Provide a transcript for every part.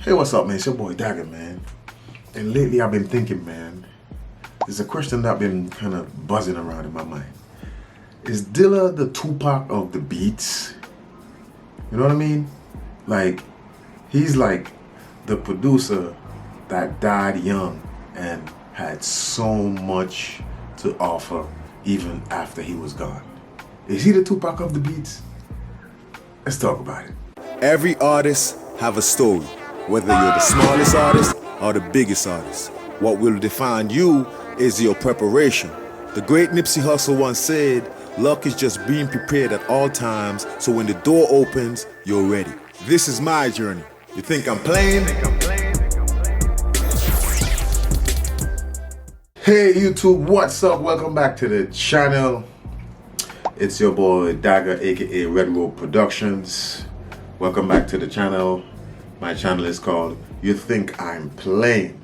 Hey, what's up, man? It's your boy Dagger, man. And lately I've been thinking, man, there's a question that's been kind of buzzing around in my mind. Is Dilla the Tupac of the beats? You know what I mean? Like, he's like the producer that died young and had so much to offer even after he was gone. Is he the Tupac of the beats? Let's talk about it. Every artist have a story, whether you're the smallest artist or the biggest artist. What will define you is your preparation. The great Nipsey Hussle once said, luck is just being prepared at all times, so when the door opens, you're ready. This is my journey. You think I'm playing? Hey YouTube, what's up? Welcome back to the channel. It's your boy Dagger, aka Red Road Productions. Welcome back to the channel. My channel is called You Think I'm Playing.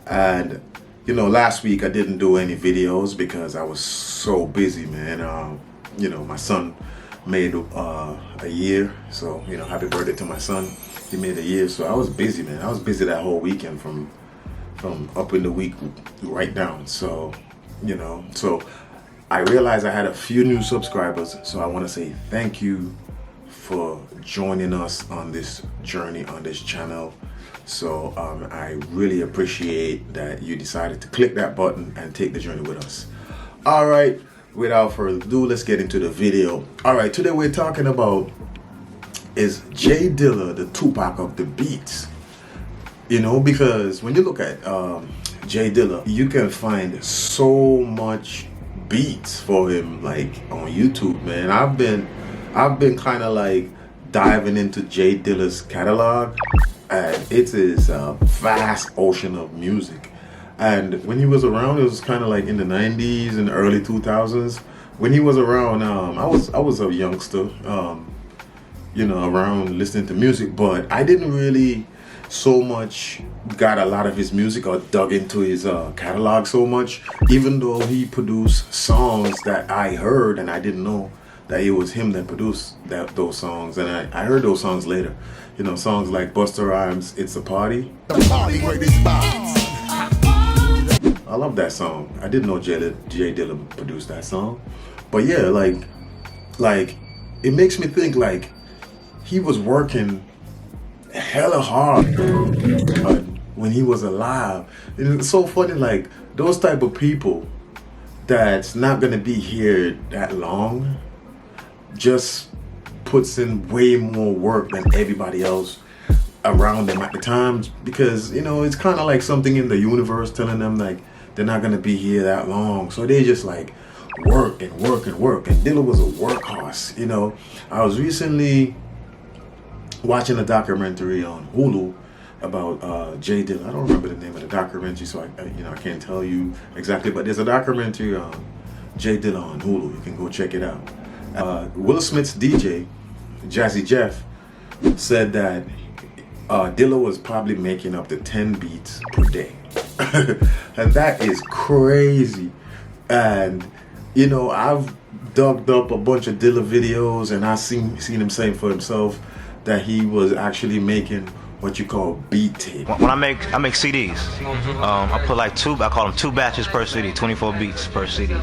And you know, last week I didn't do any videos because I was so busy, man. You know, my son made a year, so you know, happy birthday to my son. He made a year, so I was busy, man. I was busy that whole weekend from up in the week right down. So you know, so I realized I had a few new subscribers, so I want to say thank you for joining us on this journey on this channel. So I really appreciate that you decided to click that button and take the journey with us. All right, without further ado, let's get into the video. All right, today we're talking about is J Dilla the Tupac of the beats. You know, because when you look at J Dilla, you can find so much beats for him, like on YouTube, man. I've been kind of like diving into J Dilla's catalog, and it is a vast ocean of music. And when he was around, it was kind of like in the 90s and early 2000s. When he was around, I was a youngster, you know, around listening to music, but I didn't really so much got a lot of his music or dug into his catalog so much, even though he produced songs that I heard and I didn't know that it was him that produced those songs. And I heard those songs later, you know, songs like Busta Rhymes' It's a Party. I love that song. I didn't know J Dilla produced that song, but yeah, like it makes me think like he was working hella hard when he was alive. And it's so funny, like those type of people that's not gonna be here that long just puts in way more work than everybody else around them at the time, because you know, it's kind of like something in the universe telling them like they're not gonna be here that long, so they just like work and work and work. And Dilla was a workhorse. You know, I was recently watching a documentary on Hulu about J Dilla. I don't remember the name of the documentary, so I can't tell you exactly, but there's a documentary on J Dilla on Hulu. You can go check it out. Will Smith's DJ, Jazzy Jeff, said that Dilla was probably making up to 10 beats per day. And that is crazy. And you know, I've dug up a bunch of Dilla videos, and I've seen him saying for himself that he was actually making what you call beat tape. When I make CDs, I put like I call them 2 batches per CD, 24 beats per CD.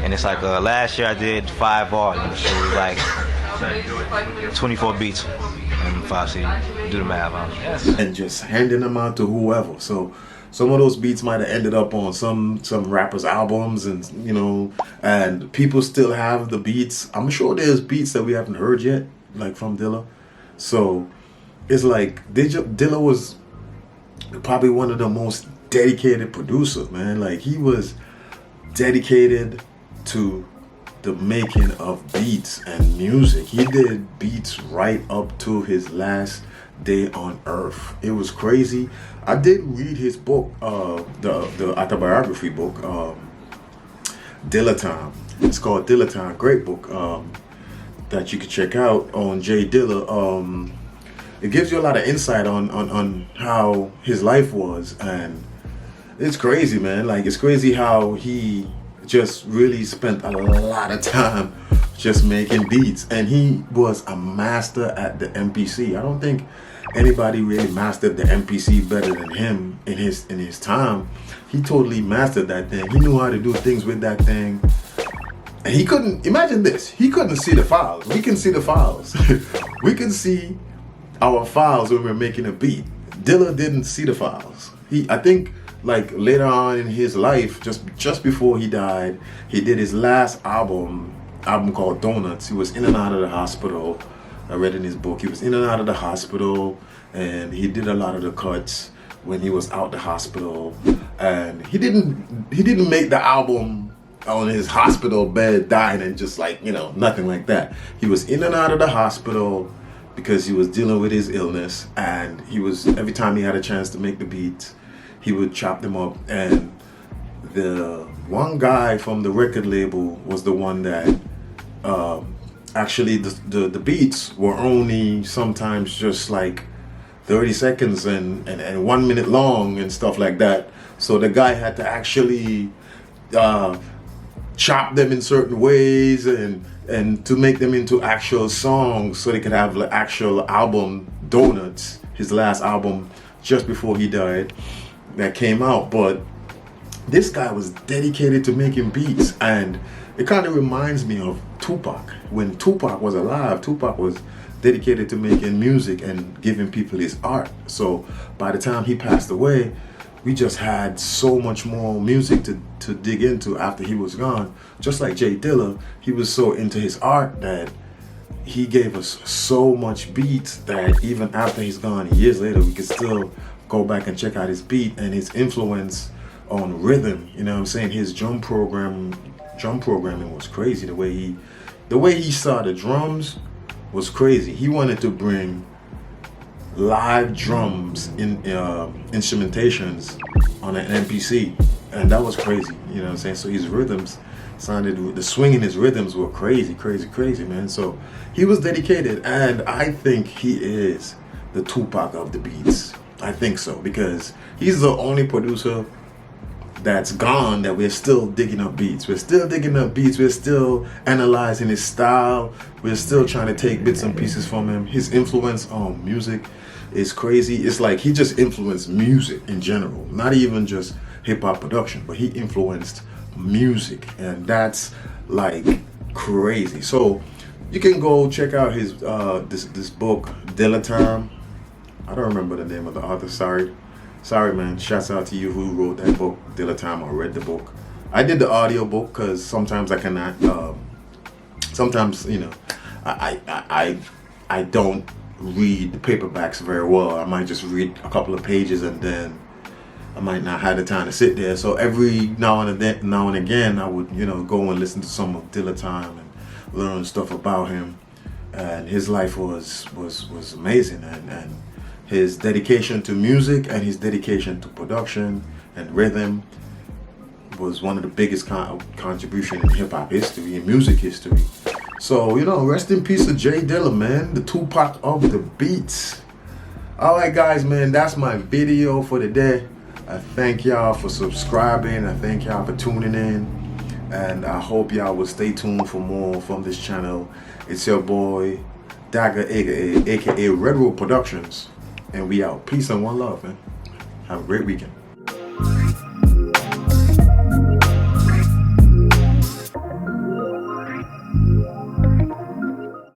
And it's like last year I did 5 volumes, so it was like 24 beats and 5 CDs. Do the math, huh? And just handing them out to whoever. So some of those beats might have ended up on some rappers' albums, and you know, and people still have the beats. I'm sure there's beats that we haven't heard yet, like from Dilla. So it's like Dilla was probably one of the most dedicated producers, man. Like he was dedicated to the making of beats and music. He did beats right up to his last day on earth. It was crazy. I did read his book, the autobiography book, Dilla Time. It's called Dilla Time. Great book that you can check out on J Dilla. It gives you a lot of insight on how his life was, and it's crazy, man. Like it's crazy how he just really spent a lot of time just making beats, and he was a master at the MPC. I don't think anybody really mastered the MPC better than him in his time. He totally mastered that thing. He knew how to do things with that thing. And he couldn't, imagine this, he couldn't see the files. We can see the files. We can see our files when we're making a beat. Dilla didn't see the files. I think like later on in his life, just before he died, he did his last album called Donuts. He was in and out of the hospital. I read in his book, he was in and out of the hospital, and he did a lot of the cuts when he was out the hospital. And he didn't make the album on his hospital bed dying and just like, you know, nothing like that. He was in and out of the hospital because he was dealing with his illness, and he was, every time he had a chance to make the beats, he would chop them up. And the one guy from the record label was the one that actually the beats were only sometimes just like 30 seconds and 1 minute long and stuff like that. So the guy had to actually chop them in certain ways and to make them into actual songs so they could have the actual album Donuts, his last album just before he died, that came out. But this guy was dedicated to making beats, and it kind of reminds me of Tupac. When Tupac was alive, Tupac was dedicated to making music and giving people his art. So by the time he passed away, we just had so much more music to dig into after he was gone. Just like J Dilla, he was so into his art that he gave us so much beats that even after he's gone, years later, we could still go back and check out his beat and his influence on rhythm. You know what I'm saying? His drum programming was crazy. The way he saw the drums was crazy. He wanted to bring live drums in instrumentations on an MPC, and that was crazy. You know what I'm saying? So his rhythms sounded, the swing in his rhythms were crazy, man. So he was dedicated, and I think he is the Tupac of the beats. I think so, because he's the only producer that's gone that we're still digging up beats. We're still digging up beats. We're still analyzing his style. We're still trying to take bits and pieces from him. His influence on music is crazy. It's like he just influenced music in general, not even just hip-hop production, but he influenced music, and that's like crazy. So you can go check out his this book, Dilla Time. I don't remember the name of the author, sorry man. Shouts out to you who wrote that book, Dilla Time, or read the book. I did the audio book because sometimes I cannot, sometimes, you know, I don't read the paperbacks very well. I might just read a couple of pages and then I might not have the time to sit there. So every now and again, I would, you know, go and listen to some of Dilla Time and learn stuff about him. And his life was amazing, and his dedication to music and his dedication to production and rhythm was one of the biggest contribution in hip hop history and music history. So, you know, rest in peace to J Dilla, man, the Tupac of the beats. All right, guys, man, that's my video for the day. I thank y'all for subscribing. I thank y'all for tuning in. And I hope y'all will stay tuned for more from this channel. It's your boy, Dagger, aka Red Road Productions. And we out. Peace and one love, man. Have a great weekend.